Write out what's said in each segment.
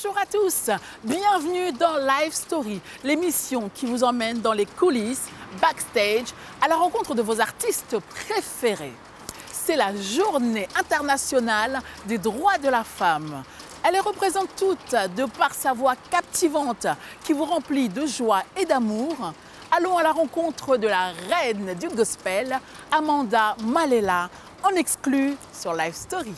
Bonjour à tous, bienvenue dans Live Story, l'émission qui vous emmène dans les coulisses, backstage, à la rencontre de vos artistes préférés. C'est la journée internationale des droits de la femme. Elle les représente toutes de par sa voix captivante qui vous remplit de joie et d'amour. Allons à la rencontre de la reine du gospel, Amanda Malela, en exclu sur Live Story.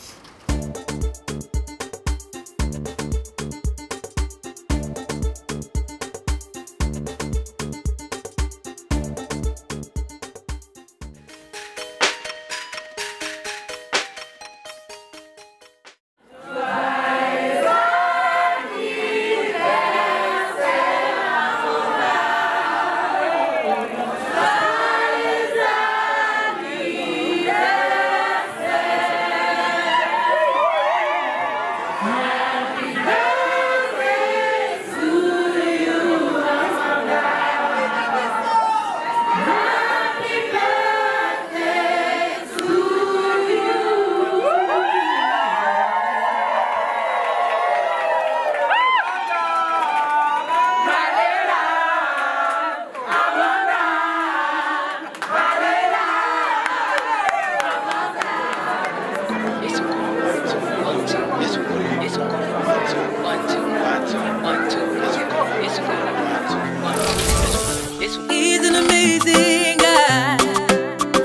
He's an amazing God.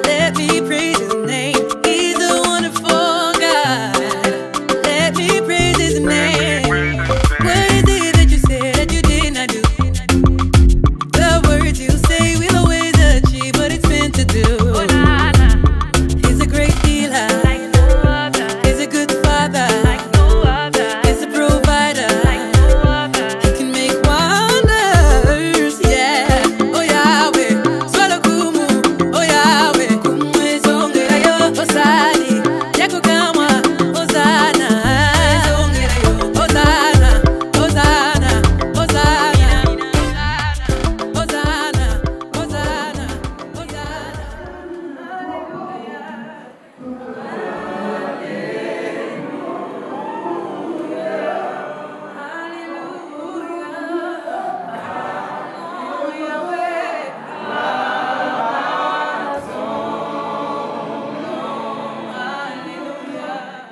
Let me praise his name. He's a wonderful God. Let me praise his name. What is it that you said that you did not do? The words you say will always achieve what it's meant to do. He's a great healer. He's a good father. He's a provider. He can make wonders. Yeah. Oh Yahweh. Swallow kumu. Oh Yahweh. Kumu ezongera yo. Osani. Yako kama. Hosanna. Ezongera yo. Hosanna. Hosanna. Hosanna. Hosanna. Hosanna. Hosanna.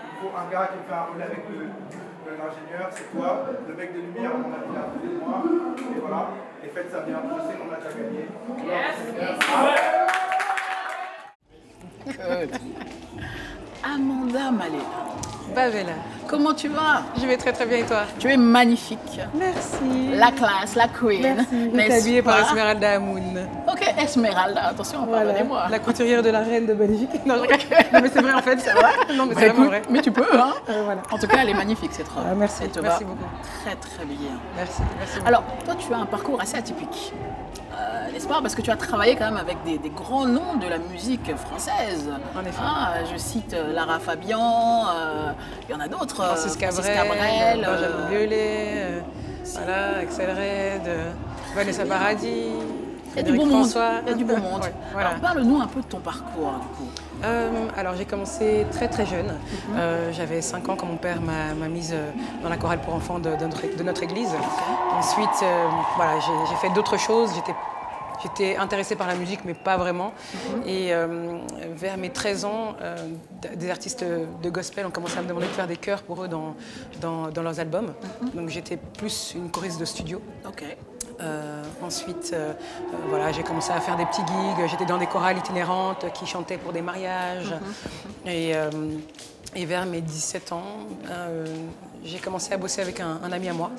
Il faut un gars qui fait un relais avec l'ingénieur, c'est toi, le mec de lumière, on a dit à côté de moi, et voilà, et faites ça bien, je sais qu'on a déjà gagné. Amanda Malela, Bavela. comment tu vas? Je vais très bien et toi? Tu es magnifique. Merci. La classe, la queen. Merci. Je n'est-ce suis habillée par pas? Esmeralda Amoun. Ok, Esmeralda, attention, Voilà. pardonnez-moi. La couturière de la reine de Belgique. Non, je rigole. Non, mais c'est vrai en fait. C'est vrai? Non, mais Bah, c'est vraiment écoute, vrai. mais tu peux, hein. Voilà. En tout cas, elle est magnifique cette robe. Ah, merci. Elle te Merci va beaucoup. très bien. Merci. Merci beaucoup. Alors, toi, tu as un parcours assez atypique, n'est-ce pas? Parce que tu as travaillé quand même avec des grands noms de la musique française. En effet. Ah, je cite Lara Fabian, il y en a d'autres. Francis Cabrel, Benjamin Biolay, voilà, Axel Red, Vanessa Paradis, Il y a du Frédéric beau monde. François. Il y a du beau monde. Ouais, voilà. Alors, parle-nous un peu de ton parcours, du coup. Alors j'ai commencé très jeune. J'avais 5 ans quand mon père m'a mise dans la chorale pour enfants de notre église. Ensuite, voilà, j'ai fait d'autres choses. J'étais intéressée par la musique, mais pas vraiment. Et vers mes 13 ans, des artistes de gospel ont commencé à me demander de faire des chœurs pour eux dans leurs albums. Donc j'étais plus une choriste de studio. Ok. Ensuite, voilà, j'ai commencé à faire des petits gigs. J'étais dans des chorales itinérantes qui chantaient pour des mariages. Et vers mes 17 ans, j'ai commencé à bosser avec un ami à moi.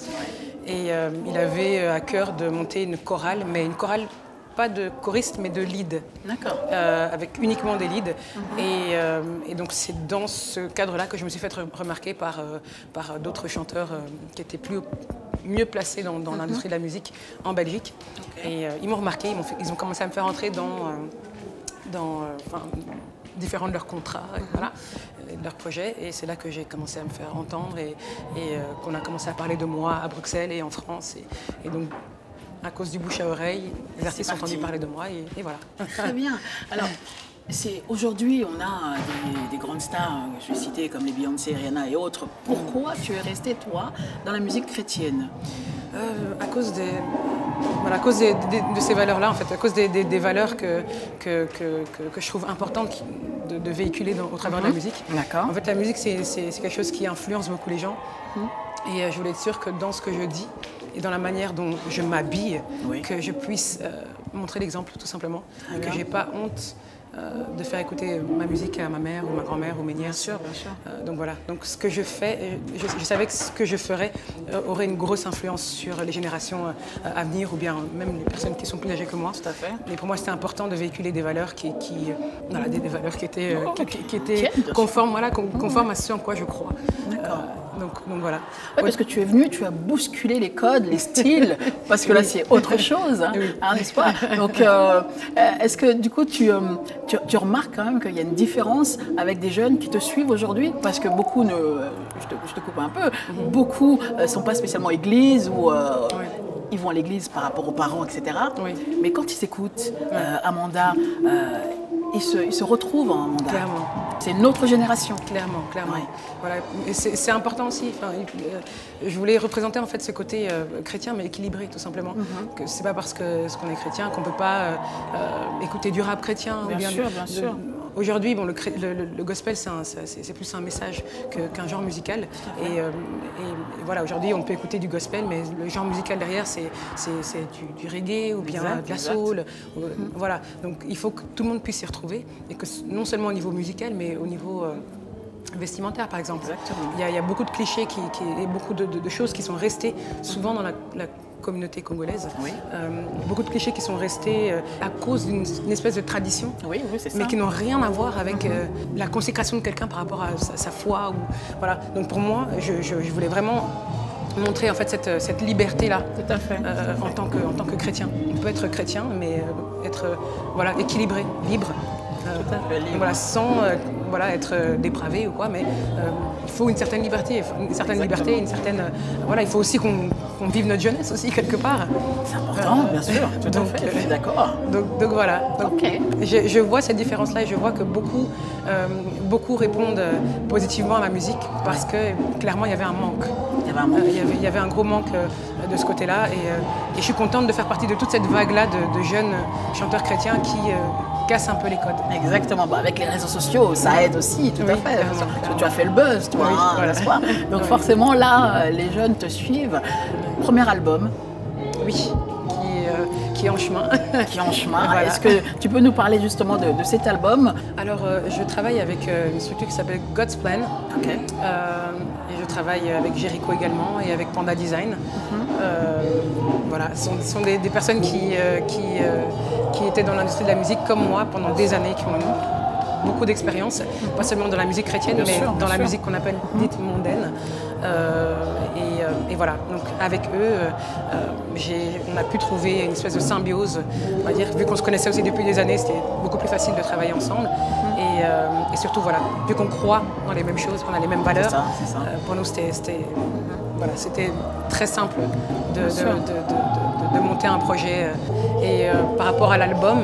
Et il avait à cœur de monter une chorale, mais une chorale pas de choriste, mais de lead. D'accord. Avec uniquement des leads. Et donc c'est dans ce cadre-là que je me suis fait remarquer par d'autres chanteurs qui étaient mieux placés dans l'industrie de la musique en Belgique. Okay. Et ils m'ont remarqué, ils ont commencé à me faire entrer dans différents de leurs contrats, voilà, de leurs projets. Et c'est là que j'ai commencé à me faire entendre et qu'on a commencé à parler de moi à Bruxelles et en France. Et donc, à cause du bouche à oreille, les artistes ont entendu parler de moi et voilà. Très bien. Alors, Aujourd'hui, on a des grandes stars, je vais citer comme les Beyoncé, Rihanna et autres. Pourquoi tu es resté, toi, dans la musique chrétienne? À cause à cause de ces valeurs-là, en fait, à cause des valeurs que je trouve importantes de véhiculer au travers de la musique. D'accord. En fait, la musique, c'est quelque chose qui influence beaucoup les gens. Et je voulais être sûre que dans ce que je dis et dans la manière dont je m'habille, que je puisse montrer l'exemple, tout simplement. Que je n'ai pas honte de faire écouter ma musique à ma mère ou ma grand-mère ou mes nièces. Bien sûr, bien sûr. Donc voilà, donc ce que je fais, je savais que ce que je ferais aurait une grosse influence sur les générations à venir ou bien même les personnes qui sont plus âgées que moi. Tout à fait. Et pour moi, c'était important de véhiculer des valeurs voilà, des valeurs qui étaient, qui étaient Tiennes, conformes, voilà, conformes à ce en quoi je crois. D'accord. Donc voilà. Ouais, parce que tu es venu, tu as bousculé les codes, les styles, parce que là c'est autre chose, hein, n'est-ce pas? Donc est-ce que du coup tu remarques quand même qu'il y a une différence avec des jeunes qui te suivent aujourd'hui? Parce que beaucoup je te coupe un peu, beaucoup ne sont pas spécialement église ou ils vont à l'église par rapport aux parents, etc. Oui. Mais quand ils écoutent Amanda, ils se retrouvent en Amanda. Clairement. C'est une autre génération. Clairement. Ouais. Voilà. Et c'est important aussi. Enfin, je voulais représenter en fait ce côté chrétien, mais équilibré, tout simplement. Que c'est pas parce qu'on est chrétien qu'on peut pas écouter du rap chrétien. Bien sûr. Aujourd'hui, bon, le gospel, c'est plus un message qu'un genre musical. Et voilà, aujourd'hui, on peut écouter du gospel, mais le genre musical derrière, c'est du reggae ou bien de la soul. Voilà, donc il faut que tout le monde puisse s'y retrouver. Et que non seulement au niveau musical, mais au niveau vestimentaire, par exemple. Exactement. Il y a beaucoup de clichés et beaucoup de choses qui sont restées souvent dans la communauté congolaise. Oui. Beaucoup de clichés qui sont restés à cause d'une espèce de tradition, Oui, c'est ça. mais qui n'ont rien à voir avec la consécration de quelqu'un par rapport à sa foi. Voilà. Donc pour moi, je voulais vraiment montrer en fait cette liberté-là. Tout à fait. En tant que chrétien. On peut être chrétien, mais être voilà, équilibré, libre. Tout à fait libre. Voilà, sans voilà, être dépravé ou quoi, mais il faut une certaine liberté, une certaine... voilà, il faut aussi qu'on vive notre jeunesse aussi quelque part. C'est important, bien sûr. Tout à fait, je suis d'accord. Donc voilà. Donc, Ok. je vois cette différence-là et je vois que beaucoup répondent positivement à ma musique parce que clairement il y avait un manque. Il y avait un manque. Il y avait un gros manque de ce côté-là et je suis contente de faire partie de toute cette vague-là de jeunes chanteurs chrétiens qui cassent un peu les codes. Exactement. Bah, avec les réseaux sociaux, ça aide aussi, tout à Oui, fait. clairement, Parce que clairement. tu as fait le buzz, toi, Oui, hein, voilà. n'est-ce pas? Donc forcément, là, les jeunes te suivent. Premier album Oui, qui est en chemin. qui est en chemin. Voilà. Est-ce que tu peux nous parler justement de cet album? Alors, je travaille avec une structure qui s'appelle God's Plan. Ok. Et je travaille avec Jericho également et avec Panda Design. Voilà, ce sont des personnes qui étaient dans l'industrie de la musique comme moi pendant des années, qui ont beaucoup d'expérience, pas seulement dans la musique chrétienne, Bien mais sûr, dans bien la sûr. musique qu'on appelle dite mondaine. Et voilà, donc avec eux, on a pu trouver une espèce de symbiose, on va dire, vu qu'on se connaissait aussi depuis des années, c'était beaucoup plus facile de travailler ensemble. Et surtout, voilà, vu qu'on croit dans les mêmes choses, qu'on a les mêmes valeurs, C'est ça. pour nous, c'était très simple de monter un projet. Et par rapport à l'album,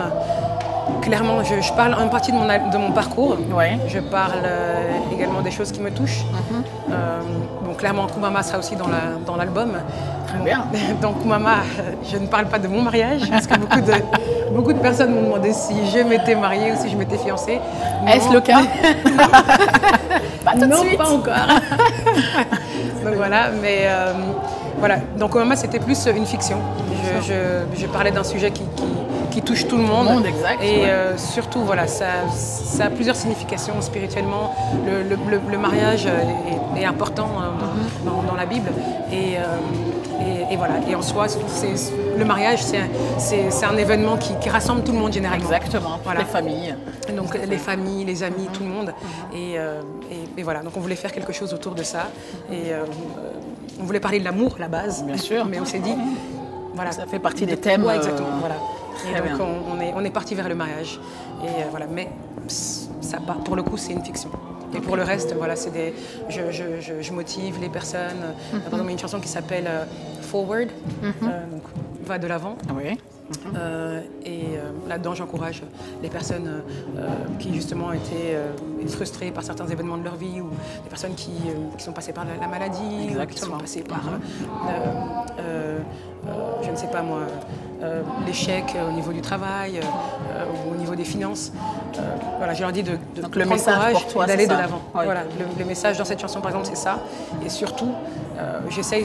clairement, je parle en partie de mon parcours. Ouais. Je parle également des choses qui me touchent. Bon, clairement, Koumama sera aussi dans l'album. Très bien. Dans Koumama, je ne parle pas de mon mariage, parce que beaucoup de personnes m'ont demandé si je m'étais mariée ou si je m'étais fiancée. Est-ce Non. le cas? Pas tout de Non, suite. pas encore. Donc voilà, mais voilà. Donc Koumama, c'était plus une fiction. Je parlais d'un sujet qui touche tout le monde. Exact, Et ouais. surtout, voilà, ça a plusieurs significations spirituellement. Le mariage est important dans la Bible. Et voilà. Et en soi, le mariage, c'est un événement qui rassemble tout le monde généralement. Exactement. Toutes Voilà. les familles. Donc les familles, les amis, tout le monde. Et voilà, donc on voulait faire quelque chose autour de ça. Et on voulait parler de l'amour, la base. Bien sûr. Mais on s'est dit, voilà. Ça fait partie des thèmes. Ouais, exactement, voilà. Et très donc bien. on est parti vers le mariage. Et voilà, mais ça, pour le coup, c'est une fiction. Et pour le reste, voilà, je motive les personnes. Par exemple, il y a une chanson qui s'appelle Forward, donc va de l'avant. Oui. Là-dedans, j'encourage les personnes qui justement étaient frustrées par certains événements de leur vie ou des personnes qui sont passées par la maladie, ou qui sont passées par, je ne sais pas moi, l'échec au niveau du travail ou au niveau des finances. Voilà, je leur dis de prendre courage et d'aller de l'avant. Oui. Voilà, le message dans cette chanson, par exemple, c'est ça. Et surtout, j'essaye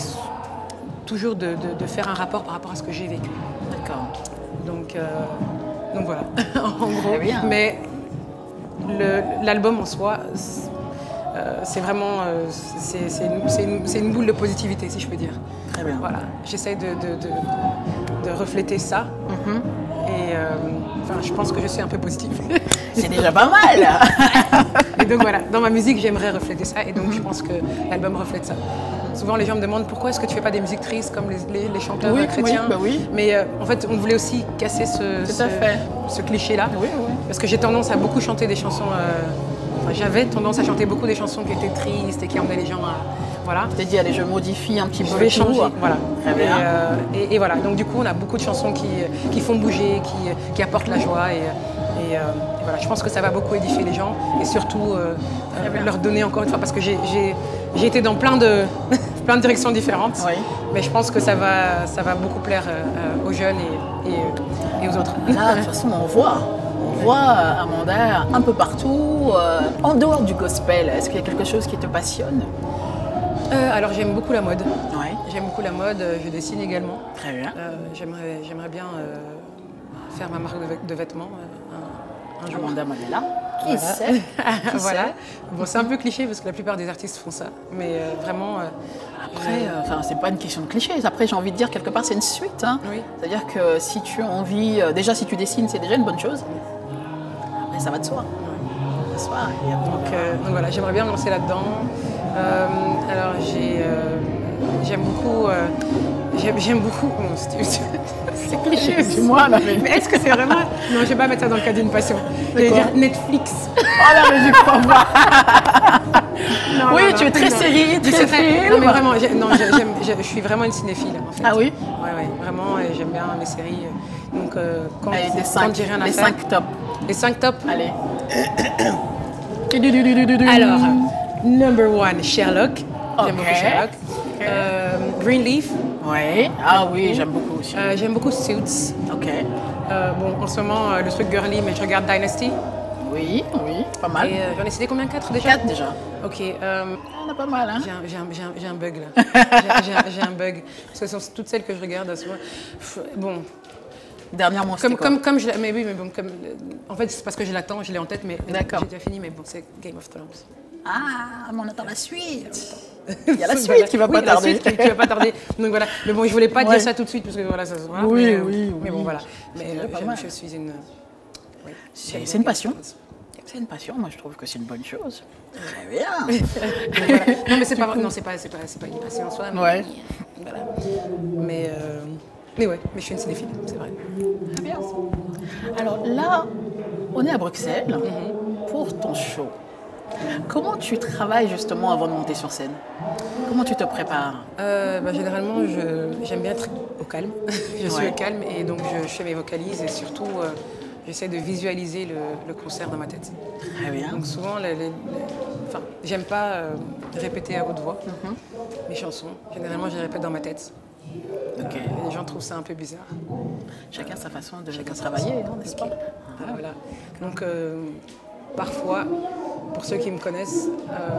toujours de faire un rapport par rapport à ce que j'ai vécu. D'accord. Donc voilà, en gros. Très bien. Mais l'album en soi, c'est vraiment c'est une boule de positivité, si je peux dire. Très bien. Voilà, j'essaie de refléter ça. Et enfin, je pense que je suis un peu positive. C'est déjà pas mal. Et donc voilà, dans ma musique, j'aimerais refléter ça. Et donc je pense que l'album reflète ça. Souvent, les gens me demandent pourquoi est-ce que tu fais pas des musiques tristes comme les chanteurs chrétiens. Oui, bah oui. Mais en fait, on voulait aussi casser ce cliché-là. Oui, oui. Parce que j'ai tendance à beaucoup chanter des chansons. Enfin, j'avais tendance à chanter beaucoup des chansons qui étaient tristes et qui emmenaient les gens à. Voilà. Je t'ai dit, allez, je modifie un petit peu. Je vais changer. Voilà. Très bien. Et voilà. Donc du coup, on a beaucoup de chansons qui font bouger, qui apportent la joie. Et voilà, je pense que ça va beaucoup édifier les gens et surtout leur donner encore une fois, parce que j'ai été dans plein de directions différentes, Oui. mais je pense que ça va beaucoup plaire aux jeunes et aux autres. Là, de toute façon, on voit Amanda un peu partout, en dehors du gospel. Est-ce qu'il y a quelque chose qui te passionne? Alors j'aime beaucoup la mode. Oui. J'aime beaucoup la mode, je dessine également. Très bien. J'aimerais bien faire ma marque de vêtements un jour. Amanda Manella. Qui sait? Qui Voilà. sait? Bon, c'est un peu cliché parce que la plupart des artistes font ça, mais vraiment. Après, enfin, c'est pas une question de cliché. Après, j'ai envie de dire, quelque part, c'est une suite. Hein. Oui. C'est-à-dire que si tu as envie, déjà, si tu dessines, c'est déjà une bonne chose. Après, ça va de soi. Ça va de soi. Et après, Donc voilà, j'aimerais bien me lancer là-dedans. Alors j'aime beaucoup. J'aime beaucoup. Bon, c'est cliché. dis-moi, là, Mais est-ce que c'est vraiment. Non, je vais pas mettre ça dans le cadre d'une passion. Je vais quoi dire Netflix. Oh là, mais j'y crois pas. Non, Oui, non, tu es très non. série, très film. Non, mais vraiment, je suis vraiment une cinéphile en fait. Ah oui? Ouais, vraiment, et j'aime bien les séries. Donc quand Allez, quand j'ai rien à les faire. 5 tops. Les 5 tops. Allez. Alors, number 1, Sherlock. J'aime beaucoup Ok. Sherlock. Greenleaf. Oui. Ah oui, j'aime beaucoup aussi. J'aime beaucoup Suits. Ok. Bon, en ce moment, le truc girly, mais je regarde Dynasty. Oui, oui, pas mal. Et j'en ai cité combien? 4 déjà? 4 déjà. Ok. On a pas mal, hein. J'ai un bug là. J'ai un bug. Parce que ce sont toutes celles que je regarde. Bon, Dernièrement, c'était quoi? comme je l'ai. Mais oui, mais bon, comme. En fait, c'est parce que je l'attends, je l'ai en tête, mais D'accord. j'ai déjà fini, mais bon, c'est Game of Thrones. Ah, mais on attend la suite. Il y a la suite Voilà. qui va Oui, pas la tarder. suite qui va pas tarder. Donc voilà. Mais bon, je voulais pas Ouais. dire ça tout de suite parce que voilà, ça se voit. Oui, mais, oui, Mais bon, oui. voilà. Mais déjà pas mal. je suis une. Oui. C'est une passion. C'est une passion, moi je trouve que c'est une bonne chose. Très bien. Donc, voilà. Non, mais c'est pas vrai. Non, c'est pas une passion en soi. Mais, Ouais. Voilà. Mais ouais, mais je suis une cinéphile, c'est vrai. Très bien. Alors là, on est à Bruxelles pour ton show. Comment tu travailles justement avant de monter sur scène? Comment tu te prépares? Généralement, j'aime bien être au calme. Je suis Ouais. au calme et donc je fais mes vocalises et surtout j'essaie de visualiser le concert dans ma tête. Très bien. Donc souvent, enfin, j'aime pas répéter à haute voix mes chansons. Généralement, je les répète dans ma tête. Ok. Et les gens trouvent ça un peu bizarre. Chacun sa façon de Chacun sa travailler, façon. hein, n'est-ce pas? Voilà. Donc parfois, pour ceux qui me connaissent,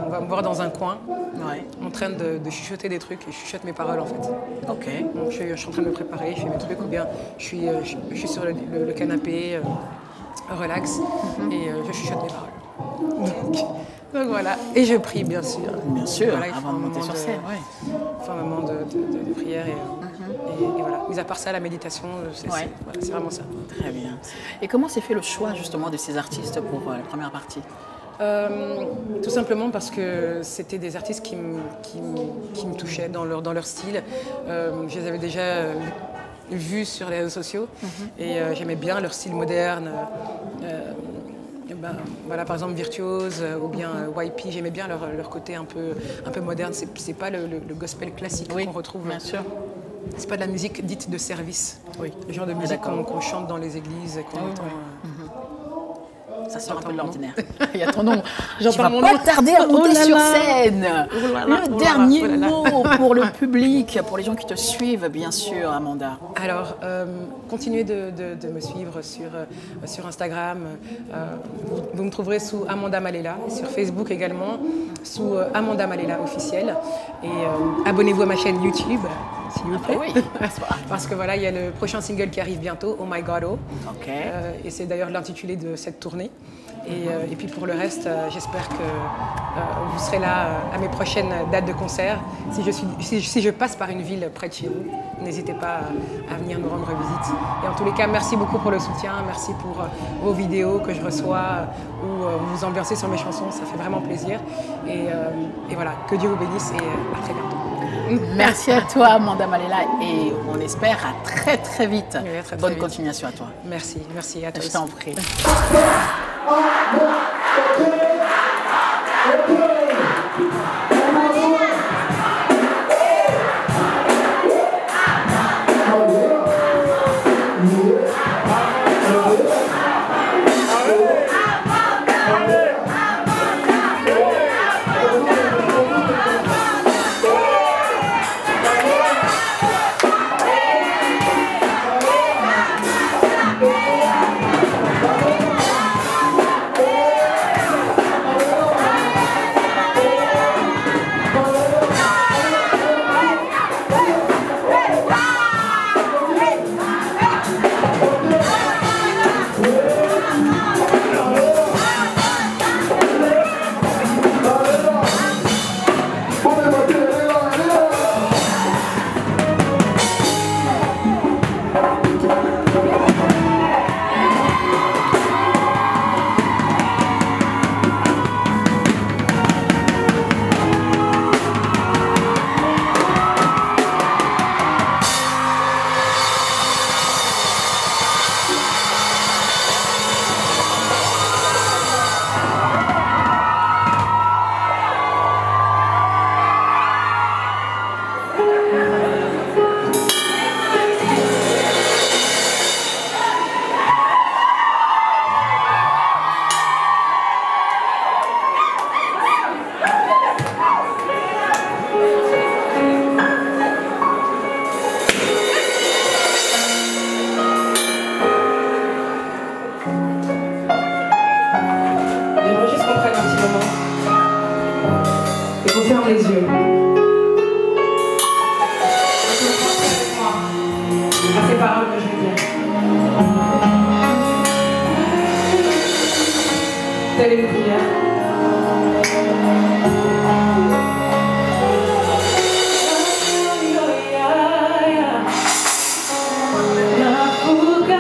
on va me voir dans un coin Ouais. en train de chuchoter des trucs et je chuchote mes paroles en fait. Ok. Donc je suis en train de me préparer, je fais mes trucs ou bien je suis sur le canapé, relax et je chuchote mes paroles. Donc voilà, et je prie bien sûr. Bien sûr, Voilà, il faut avant de un monter moment sur de- scène, ouais. il faut un moment de prière et voilà. Mis à part ça, la méditation, c'est Ouais. voilà, c'est vraiment ça. Très bien. Et comment s'est fait le choix justement de ces artistes pour la première partie? Tout simplement parce que c'était des artistes qui me touchaient dans leur style. Je les avais déjà vus sur les réseaux sociaux et j'aimais bien leur style moderne. Voilà, par exemple Virtuose ou bien YP, j'aimais bien leur côté un peu moderne. C'est pas le gospel classique Oui, qu'on retrouve bien sûr. c'est pas de la musique dite de service. Oui. Le genre de musique qu'on chante dans les églises et qu'on entend. Ça sort un peu de J'entends mon l'ordinaire. Il y a ton nom. J'entends Tu vas mon pas nom. tarder à monter Oh là sur là. scène. Oh là là, Le oh là là, dernier oh là là. mot pour le public, pour les gens qui te suivent, bien sûr, Amanda. Alors, continuez de me suivre sur Instagram. Vous me trouverez sous Amanda Malela, sur Facebook également, sous Amanda Malela officiel. Et abonnez-vous à ma chaîne YouTube, s'il vous plaît. Oui. Parce que voilà, il y a le prochain single qui arrive bientôt, Oh My God Oh. Ok. Et c'est d'ailleurs l'intitulé de cette tournée. Et puis pour le reste, j'espère que vous serez là à mes prochaines dates de concert. Si je passe par une ville près de chez vous, n'hésitez pas à venir me rendre visite. Et en tous les cas, merci beaucoup pour le soutien, merci pour vos vidéos que je reçois où vous vous ambiancez sur mes chansons, ça fait vraiment plaisir. Et voilà, que Dieu vous bénisse et à très bientôt. Merci à toi, Amanda Malela, et on espère à très très vite. Oui, à très, très Bonne vite. continuation à toi. Merci à toi Je aussi. t'en prie. J'aimerais juste qu'on prenne un petit moment et qu'on ferme les yeux. Avec moi, à ces paroles que je vais dire. Telle est une prière. Oh,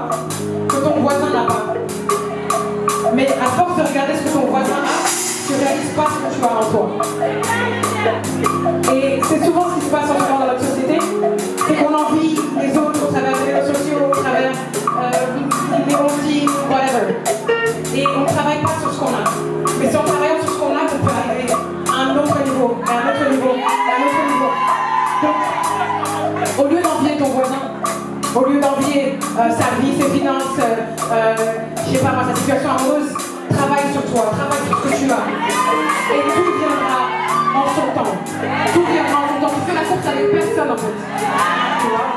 toi, que ton voisin n'a pas. Mais à force de regarder ce que ton voisin a, tu ne réalises pas ce que tu as en toi. Et c'est souvent ce qui se passe en ce moment dans notre société, c'est qu'on envie les autres au travers des réseaux sociaux, au travers des routines, whatever. Et on ne travaille pas sur ce qu'on a. Mais c'est en travaillant sur ce qu'on a qu'on peut arriver à un autre niveau, à un autre niveau, à un autre niveau. Donc, au lieu d'envier ton voisin, au lieu d'envier sa vie, ses finances, je sais pas moi, sa situation amoureuse, travaille sur toi, travaille sur ce que tu as. Et tout viendra en son temps. Tout viendra en son temps. Tu fais la course avec personne en fait. Tu vois?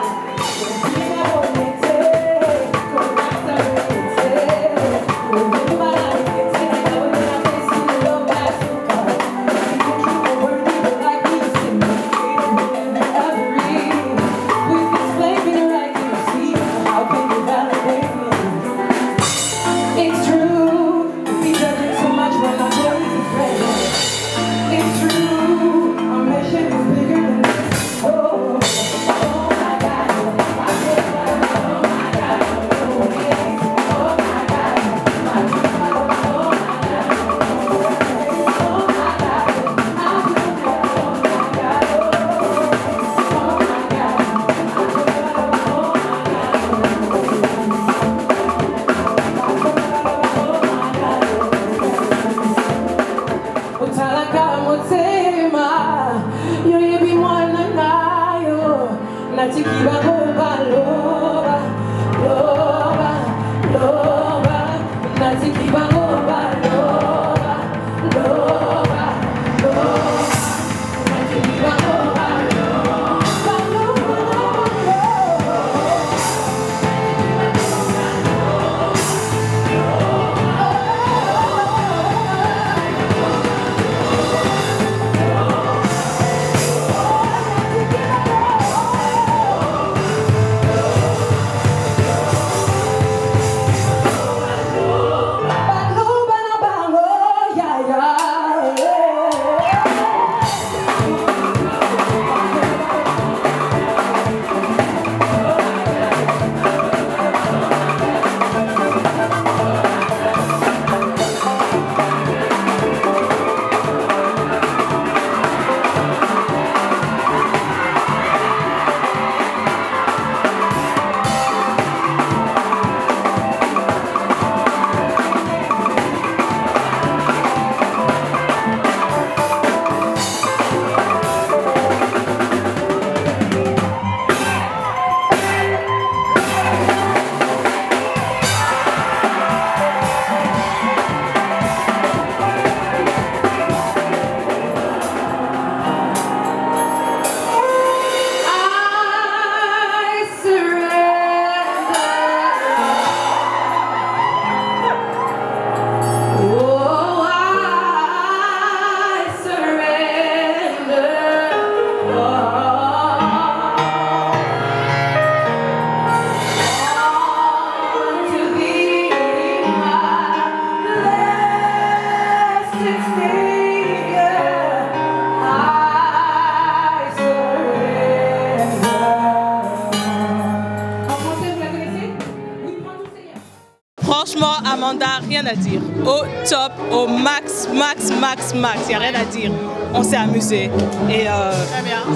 Franchement, Amanda, rien à dire. Au top, au max, max, max, max. Il n'y a rien à dire. On s'est amusé et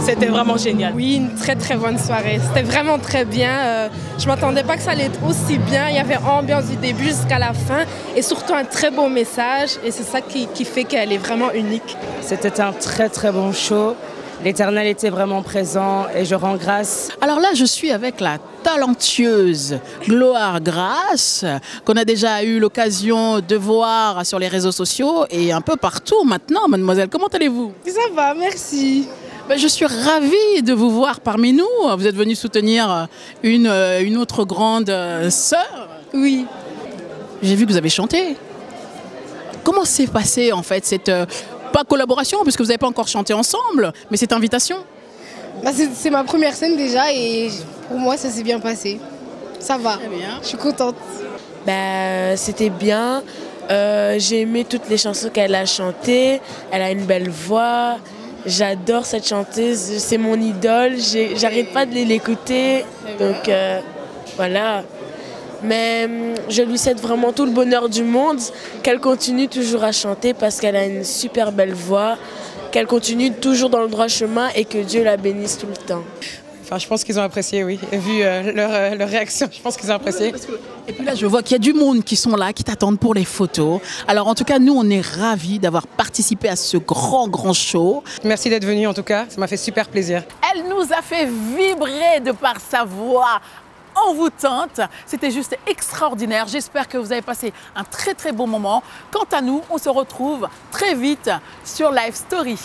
c'était vraiment génial. Oui, une très très bonne soirée. C'était vraiment très bien. Je ne m'attendais pas que ça allait être aussi bien. Il y avait ambiance du début jusqu'à la fin et surtout un très beau message. Et c'est ça qui fait qu'elle est vraiment unique. C'était un très très bon show. L'Éternel était vraiment présent et je rends grâce. Alors là, je suis avec la talentueuse Gloire Grace, qu'on a déjà eu l'occasion de voir sur les réseaux sociaux et un peu partout maintenant. Mademoiselle, comment allez-vous? Ça va, merci. Ben, je suis ravie de vous voir parmi nous. Vous êtes venue soutenir une autre grande sœur. Oui. J'ai vu que vous avez chanté. Comment s'est passée en fait cette... pas collaboration, puisque vous n'avez pas encore chanté ensemble, mais cette invitation? Bah c'est ma première scène déjà et pour moi ça s'est bien passé. Ça va, bien. Je suis contente. C'était bien. J'ai aimé toutes les chansons qu'elle a chantées. Elle a une belle voix. J'adore cette chanteuse. C'est mon idole. J'arrête pas de l'écouter. Donc voilà. Mais je lui souhaite vraiment tout le bonheur du monde, qu'elle continue toujours à chanter parce qu'elle a une super belle voix, qu'elle continue toujours dans le droit chemin et que Dieu la bénisse tout le temps. Enfin, je pense qu'ils ont apprécié, oui. Et vu leur réaction, je pense qu'ils ont apprécié. Et puis là, je vois qu'il y a du monde qui sont là, qui t'attendent pour les photos. Alors en tout cas, nous, on est ravis d'avoir participé à ce grand show. Merci d'être venu en tout cas, ça m'a fait super plaisir. Elle nous a fait vibrer de par sa voix envoûtante. C'était juste extraordinaire. J'espère que vous avez passé un très beau moment. Quant à nous, on se retrouve très vite sur Live Story.